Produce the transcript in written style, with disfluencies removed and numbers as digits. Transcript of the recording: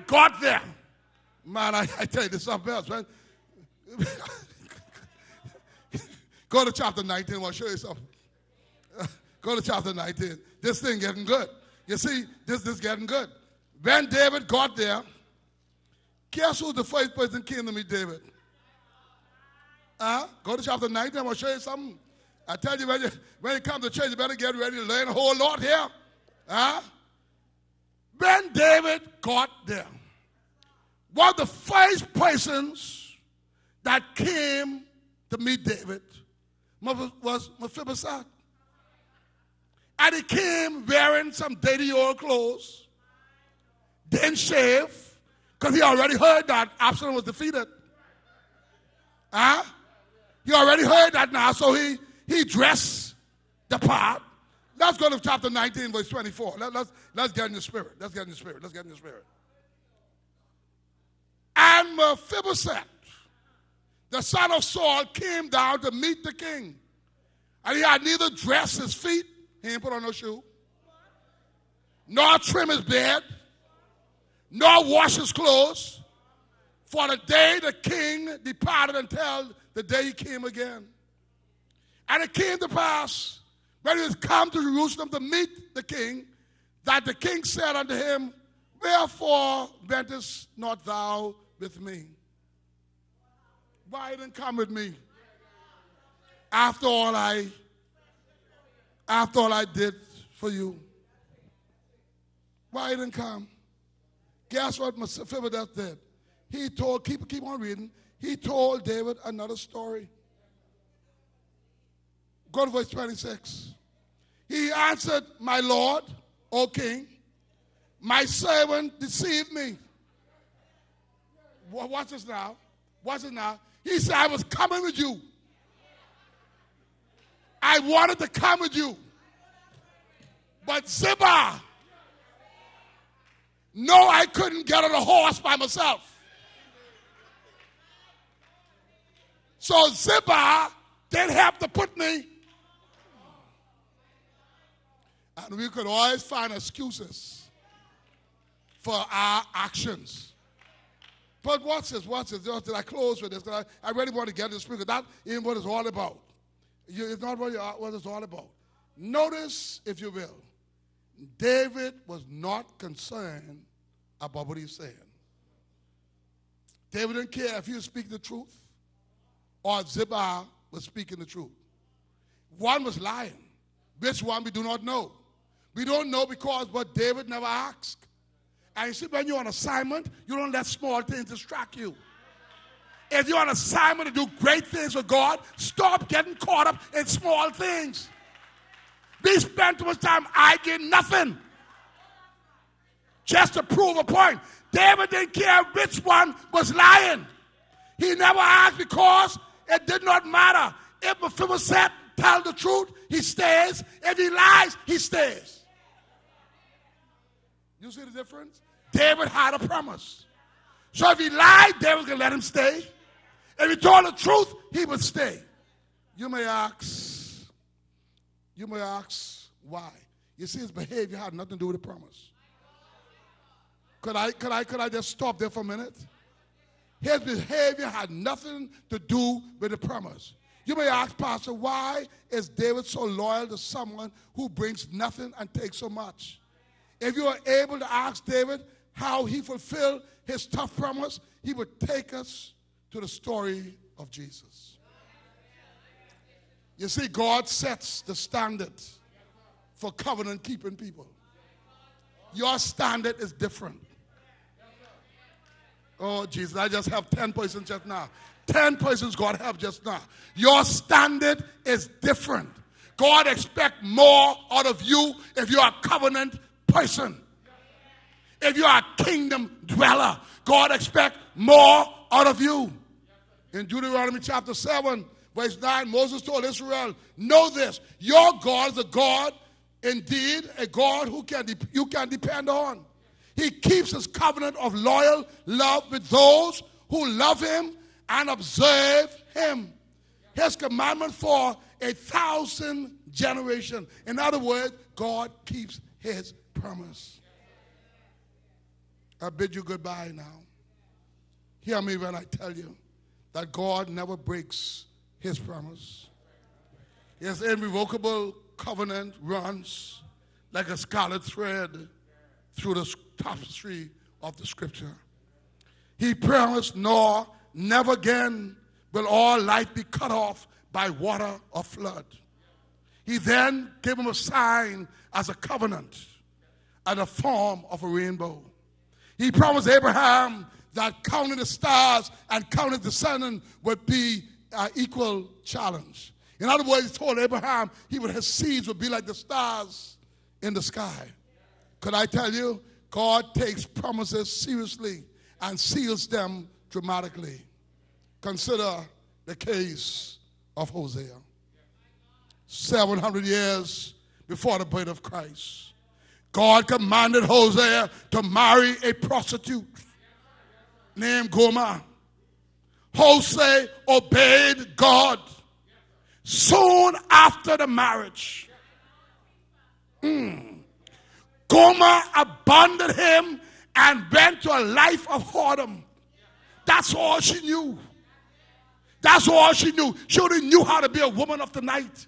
David got there, man, I tell you, this is something else, man. Go to chapter 19. I want to show you something. Go to chapter 19. This thing getting good. You see, this getting good. When David got there, guess who the first person came to meet David? Go to chapter 19. I want to show you something. I tell you, when you come to church, you better get ready to learn a whole lot here. When David got there, one of the first persons that came to meet David was Mephibosheth. And he came wearing some dirty old clothes, didn't shave, because he already heard that Absalom was defeated. He already heard that now, so he dressed the part. Let's go to chapter 19, verse 24. Let's get in the spirit. Let's get in the spirit. Let's get in the spirit. And Mephibosheth, the son of Saul, came down to meet the king. And he had neither dressed his feet, he didn't put on no shoe, nor trim his beard, nor wash his clothes, for the day the king departed until the day he came again. And it came to pass, when he was come to Jerusalem to meet the king, that the king said unto him, wherefore wentest not thou with me? Why you didn't come with me? After all I did for you. Why you didn't come? Guess what Mephibosheth did? He told, keep on reading, he told David another story. Go to verse 26. He answered, my Lord, O king, my servant deceived me. Watch this now. Watch it now. He said, I was coming with you. I wanted to come with you. But Ziba, no, I couldn't get on a horse by myself. So Ziba didn't have to put me. And we could always find excuses for our actions. But watch this. Did I close with this? I really want to get this because that isn't what it's all about. It's not what it's all about. Notice, if you will, David was not concerned about what he's saying. David didn't care if he was speaking the truth or if Ziba was speaking the truth. One was lying. Which one we do not know. We don't know because what David never asked. And you see, when you're on assignment, you don't let small things distract you. If you're on assignment to do great things with God, stop getting caught up in small things. We spend too much time arguing nothing just to prove a point. David didn't care which one was lying. He never asked because it did not matter. If Mephibosheth tells the truth, he stays. If he lies, he stays. You see the difference? David had a promise. So if he lied, David was going to let him stay. If he told the truth, he would stay. You may ask why. You see, his behavior had nothing to do with the promise. Could I just stop there for a minute? His behavior had nothing to do with the promise. You may ask, Pastor, why is David so loyal to someone who brings nothing and takes so much? If you are able to ask David how he fulfilled his tough promise, he would take us to the story of Jesus. You see, God sets the standard for covenant-keeping people. Your standard is different. Oh, Jesus, I just have 10 persons just now. 10 persons God help just now. Your standard is different. God expects more out of you if you are a covenant person. If you are a kingdom dweller, God expects more out of you. In Deuteronomy chapter 7, verse 9, Moses told Israel, know this, your God is a God, indeed, a God who you can depend on. He keeps his covenant of loyal love with those who love him and observe him. His commandment for 1,000 generations. In other words, God keeps his promise. I bid you goodbye now. Hear me when I tell you that God never breaks his promise. His irrevocable covenant runs like a scarlet thread through the tapestry of the scripture. He promised, nor never again will all light be cut off by water or flood. He then gave him a sign as a covenant and a form of a rainbow. He promised Abraham that counting the stars and counting the sun would be an equal challenge. In other words, he told Abraham his seeds would be like the stars in the sky. Could I tell you, God takes promises seriously and seals them dramatically. Consider the case of Hosea. 700 years before the birth of Christ, God commanded Hosea to marry a prostitute named Gomer. Hosea obeyed God. Soon after the marriage, Gomer abandoned him and went to a life of whoredom. That's all she knew. That's all she knew. She only knew how to be a woman of the night.